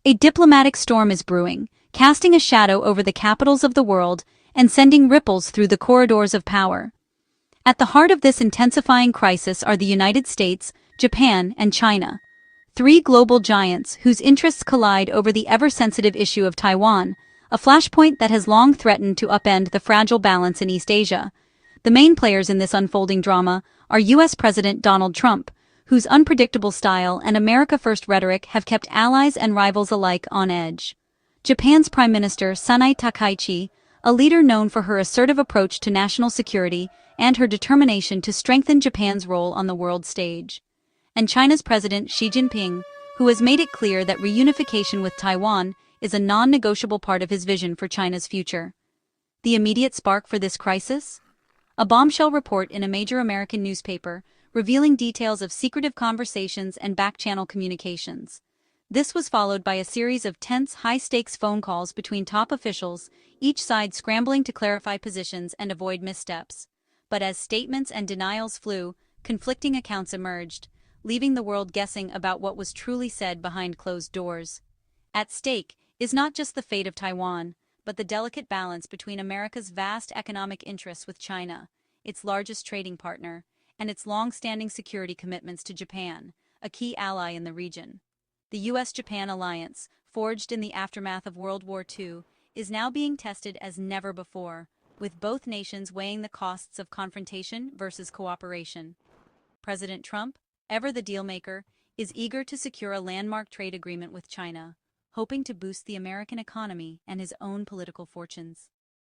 A diplomatic storm is brewing, casting a shadow over the capitals of the world and sending ripples through the corridors of power. At the heart of this intensifying crisis are the United States, Japan, and China, three global giants whose interests collide over the ever-sensitive issue of Taiwan, a flashpoint that has long threatened to upend the fragile balance in East Asia. The main players in this unfolding drama are U.S. President Donald Trump, whose unpredictable style and America-first rhetoric have kept allies and rivals alike on edge. Japan's Prime Minister Sanae Takaichi, a leader known for her assertive approach to national security and her determination to strengthen Japan's role on the world stage. And China's President Xi Jinping, who has made it clear that reunification with Taiwan is a non-negotiable part of his vision for China's future. The immediate spark for this crisis? A bombshell report in a major American newspaper revealing details of secretive conversations and back-channel communications. This was followed by a series of tense, high-stakes phone calls between top officials, each side scrambling to clarify positions and avoid missteps. But as statements and denials flew, conflicting accounts emerged, leaving the world guessing about what was truly said behind closed doors. At stake is not just the fate of Taiwan, but the delicate balance between America's vast economic interests with China, its largest trading partner, and its long-standing security commitments to Japan, a key ally in the region. The U.S.-Japan alliance, forged in the aftermath of World War II, is now being tested as never before, with both nations weighing the costs of confrontation versus cooperation. President Trump, ever the dealmaker, is eager to secure a landmark trade agreement with China, hoping to boost the American economy and his own political fortunes.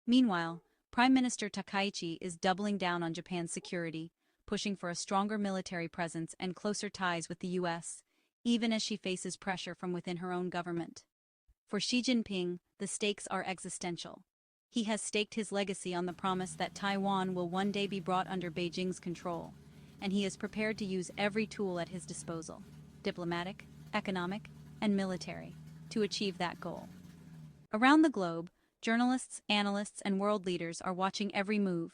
Meanwhile, Prime Minister Takaichi is doubling down on Japan's security, pushing for a stronger military presence and closer ties with the U.S., even as she faces pressure from within her own government. For Xi Jinping, the stakes are existential. He has staked his legacy on the promise that Taiwan will one day be brought under Beijing's control, and he is prepared to use every tool at his disposal, diplomatic, economic, and military, to achieve that goal. Around the globe, journalists, analysts, and world leaders are watching every move,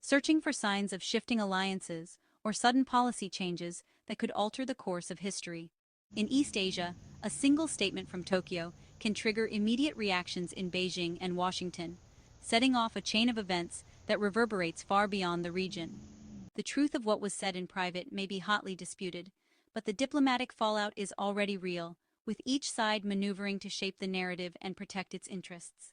searching for signs of shifting alliances or sudden policy changes that could alter the course of history. In East Asia, a single statement from Tokyo can trigger immediate reactions in Beijing and Washington, setting off a chain of events that reverberates far beyond the region. The truth of what was said in private may be hotly disputed, but the diplomatic fallout is already real, with each side maneuvering to shape the narrative and protect its interests.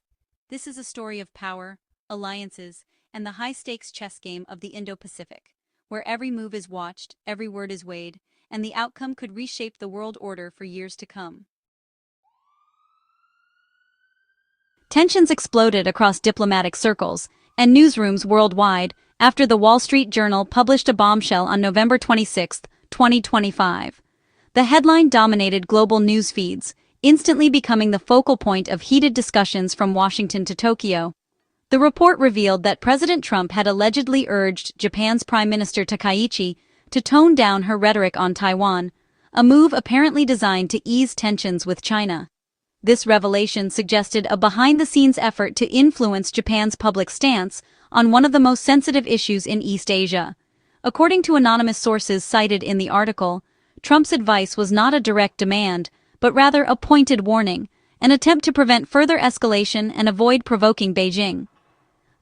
This is a story of power, alliances, and the high-stakes chess game of the Indo-Pacific, where every move is watched, every word is weighed, and the outcome could reshape the world order for years to come. Tensions exploded across diplomatic circles and newsrooms worldwide after the Wall Street Journal published a bombshell on November 26, 2025. The headline dominated global news feeds, instantly becoming the focal point of heated discussions from Washington to Tokyo. The report revealed that President Trump had allegedly urged Japan's Prime Minister Takaichi to tone down her rhetoric on Taiwan, a move apparently designed to ease tensions with China. This revelation suggested a behind-the-scenes effort to influence Japan's public stance on one of the most sensitive issues in East Asia. According to anonymous sources cited in the article, Trump's advice was not a direct demand, but rather a pointed warning, an attempt to prevent further escalation and avoid provoking Beijing.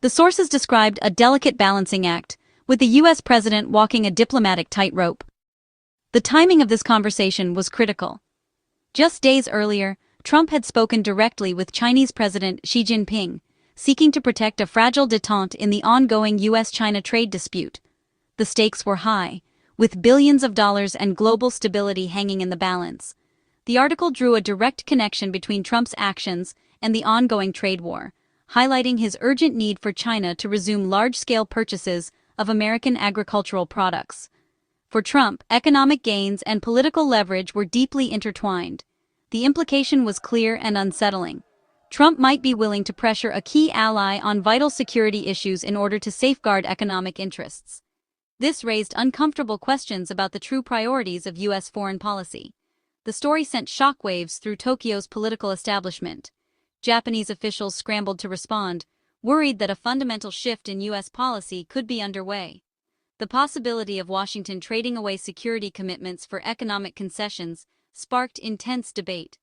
The sources described a delicate balancing act, with the U.S. president walking a diplomatic tightrope. The timing of this conversation was critical. Just days earlier, Trump had spoken directly with Chinese President Xi Jinping, seeking to protect a fragile détente in the ongoing U.S.-China trade dispute. The stakes were high, with billions of dollars and global stability hanging in the balance. The article drew a direct connection between Trump's actions and the ongoing trade war, highlighting his urgent need for China to resume large-scale purchases of American agricultural products. For Trump, economic gains and political leverage were deeply intertwined. The implication was clear and unsettling. Trump might be willing to pressure a key ally on vital security issues in order to safeguard economic interests. This raised uncomfortable questions about the true priorities of U.S. foreign policy. The story sent shockwaves through Tokyo's political establishment. Japanese officials scrambled to respond, worried that a fundamental shift in U.S. policy could be underway. The possibility of Washington trading away security commitments for economic concessions sparked intense debate.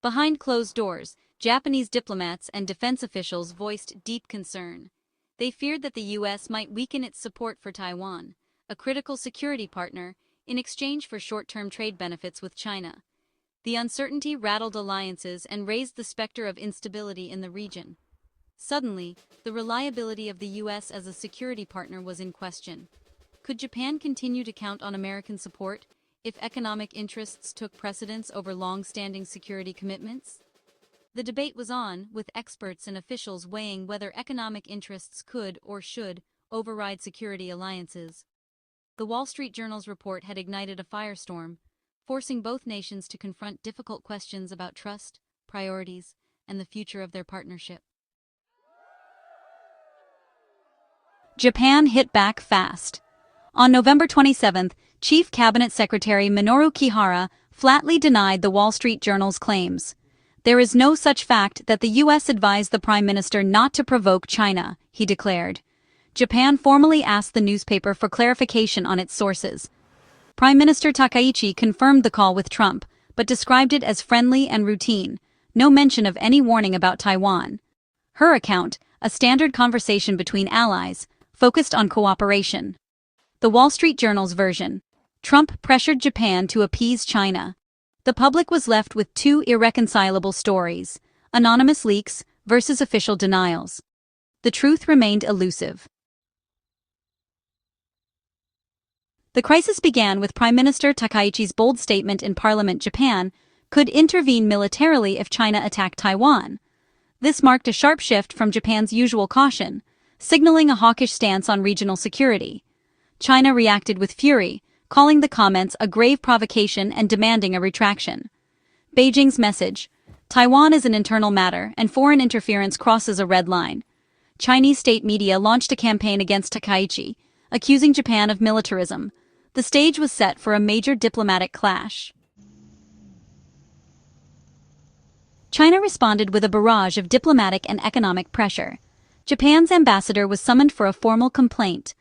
Behind closed doors, Japanese diplomats and defense officials voiced deep concern. They feared that the U.S. might weaken its support for Taiwan, a critical security partner, in exchange for short-term trade benefits with China. The uncertainty rattled alliances and raised the specter of instability in the region. Suddenly, the reliability of the U.S. as a security partner was in question. Could Japan continue to count on American support if economic interests took precedence over long-standing security commitments? The debate was on, with experts and officials weighing whether economic interests could or should override security alliances. The Wall Street Journal's report had ignited a firestorm, forcing both nations to confront difficult questions about trust, priorities, and the future of their partnership. Japan hit back fast. On November 27, Chief Cabinet Secretary Minoru Kihara flatly denied the Wall Street Journal's claims. There is no such fact that the U.S. advised the Prime Minister not to provoke China, he declared. Japan formally asked the newspaper for clarification on its sources. Prime Minister Takaichi confirmed the call with Trump, but described it as friendly and routine, no mention of any warning about Taiwan. Her account, a standard conversation between allies, focused on cooperation. The Wall Street Journal's version. Trump pressured Japan to appease China. The public was left with two irreconcilable stories: anonymous leaks versus official denials. The truth remained elusive. The crisis began with Prime Minister Takaichi's bold statement in Parliament Japan could intervene militarily if China attacked Taiwan. This marked a sharp shift from Japan's usual caution, signaling a hawkish stance on regional security. China reacted with fury, calling the comments a grave provocation and demanding a retraction. Beijing's message: Taiwan is an internal matter and foreign interference crosses a red line. Chinese state media launched a campaign against Takaichi, accusing Japan of militarism. The stage was set for a major diplomatic clash. China responded with a barrage of diplomatic and economic pressure. Japan's ambassador was summoned for a formal complaint.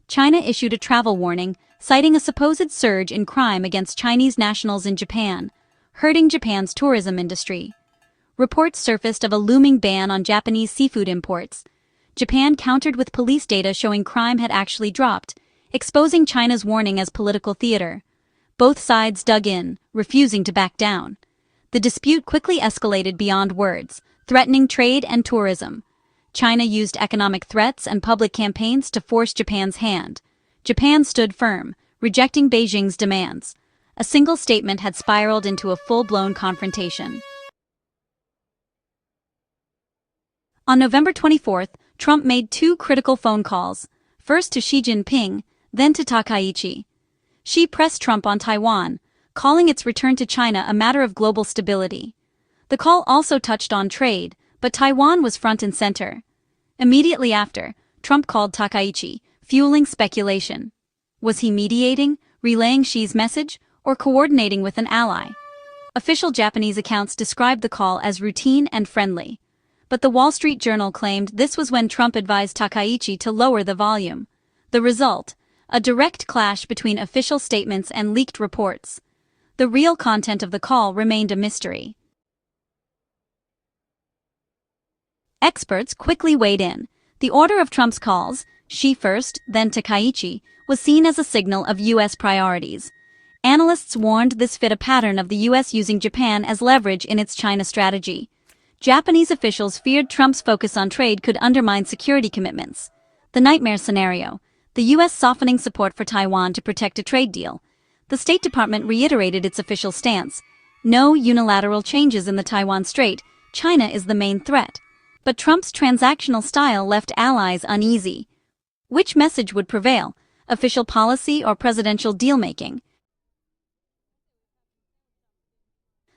China issued a travel warning, citing a supposed surge in crime against Chinese nationals in Japan, hurting Japan's tourism industry. Reports surfaced of a looming ban on Japanese seafood imports. Japan countered with police data showing crime had actually dropped, exposing China's warning as political theater. Both sides dug in, refusing to back down. The dispute quickly escalated beyond words, threatening trade and tourism. China used economic threats and public campaigns to force Japan's hand. Japan stood firm, rejecting Beijing's demands. A single statement had spiraled into a full-blown confrontation. On November 24, Trump made two critical phone calls, first to Xi Jinping, then to Takaichi. Xi pressed Trump on Taiwan, calling its return to China a matter of global stability. The call also touched on trade, but Taiwan was front and center. Immediately after, Trump called Takaichi, fueling speculation. Was he mediating, relaying Xi's message, or coordinating with an ally? Official Japanese accounts described the call as routine and friendly. But the Wall Street Journal claimed this was when Trump advised Takaichi to lower the volume. The result: a direct clash between official statements and leaked reports. The real content of the call remained a mystery. Experts quickly weighed in. The order of Trump's calls, Xi first, then Takaichi, was seen as a signal of U.S. priorities. Analysts warned this fit a pattern of the U.S. using Japan as leverage in its China strategy. Japanese officials feared Trump's focus on trade could undermine security commitments. The nightmare scenario: the U.S. softening support for Taiwan to protect a trade deal. The State Department reiterated its official stance: no unilateral changes in the Taiwan Strait, China is the main threat. But Trump's transactional style left allies uneasy. Which message would prevail, official policy or presidential deal-making?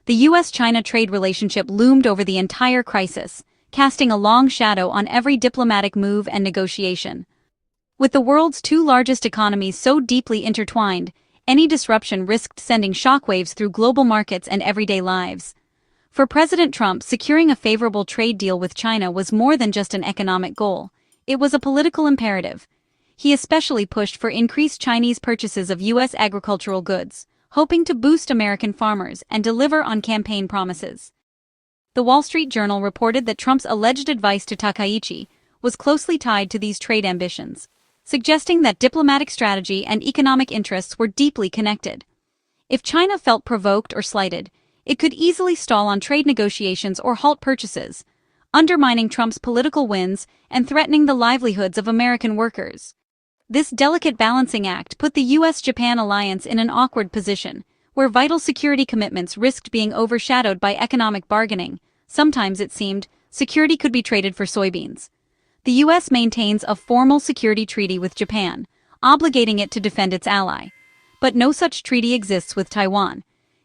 The U.S.-China trade relationship loomed over the entire crisis, casting a long shadow on every diplomatic move and negotiation. With the world's two largest economies so deeply intertwined, any disruption risked sending shockwaves through global markets and everyday lives. For President Trump, securing a favorable trade deal with China was more than just an economic goal. It was a political imperative. He especially pushed for increased Chinese purchases of U.S. agricultural goods, hoping to boost American farmers and deliver on campaign promises. The Wall Street Journal reported that Trump's alleged advice to Takaichi was closely tied to these trade ambitions, suggesting that diplomatic strategy and economic interests were deeply connected. If China felt provoked or slighted, it could easily stall on trade negotiations or halt purchases, undermining Trump's political wins and threatening the livelihoods of American workers. This delicate balancing act put the U.S.-Japan alliance in an awkward position, where vital security commitments risked being overshadowed by economic bargaining. Sometimes it seemed security could be traded for soybeans. The U.S. maintains a formal security treaty with Japan, obligating it to defend its ally. But no such treaty exists with Taiwan.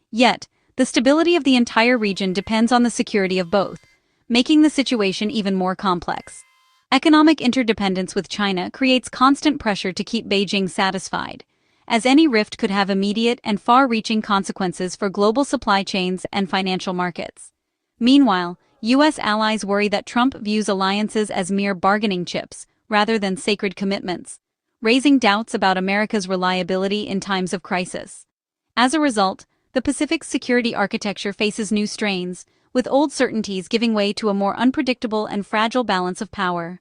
Yet, the stability of the entire region depends on the security of both, making the situation even more complex. Economic interdependence with China creates constant pressure to keep Beijing satisfied, as any rift could have immediate and far-reaching consequences for global supply chains and financial markets. Meanwhile, U.S. allies worry that Trump views alliances as mere bargaining chips rather than sacred commitments, raising doubts about America's reliability in times of crisis. As a result, the Pacific's security architecture faces new strains, with old certainties giving way to a more unpredictable and fragile balance of power.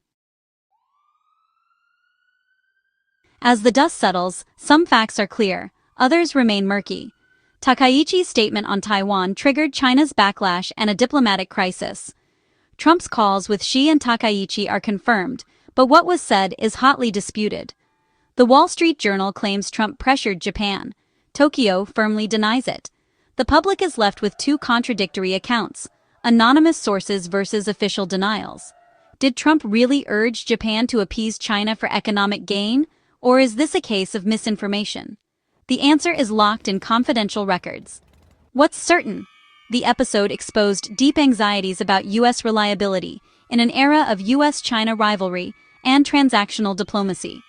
As the dust settles, some facts are clear, others remain murky. Takaichi's statement on Taiwan triggered China's backlash and a diplomatic crisis. Trump's calls with Xi and Takaichi are confirmed, but what was said is hotly disputed. The Wall Street Journal claims Trump pressured Japan. Tokyo firmly denies it. The public is left with two contradictory accounts, anonymous sources versus official denials. Did Trump really urge Japan to appease China for economic gain, or is this a case of misinformation? The answer is locked in confidential records. What's certain? The episode exposed deep anxieties about U.S. reliability in an era of U.S.-China rivalry and transactional diplomacy.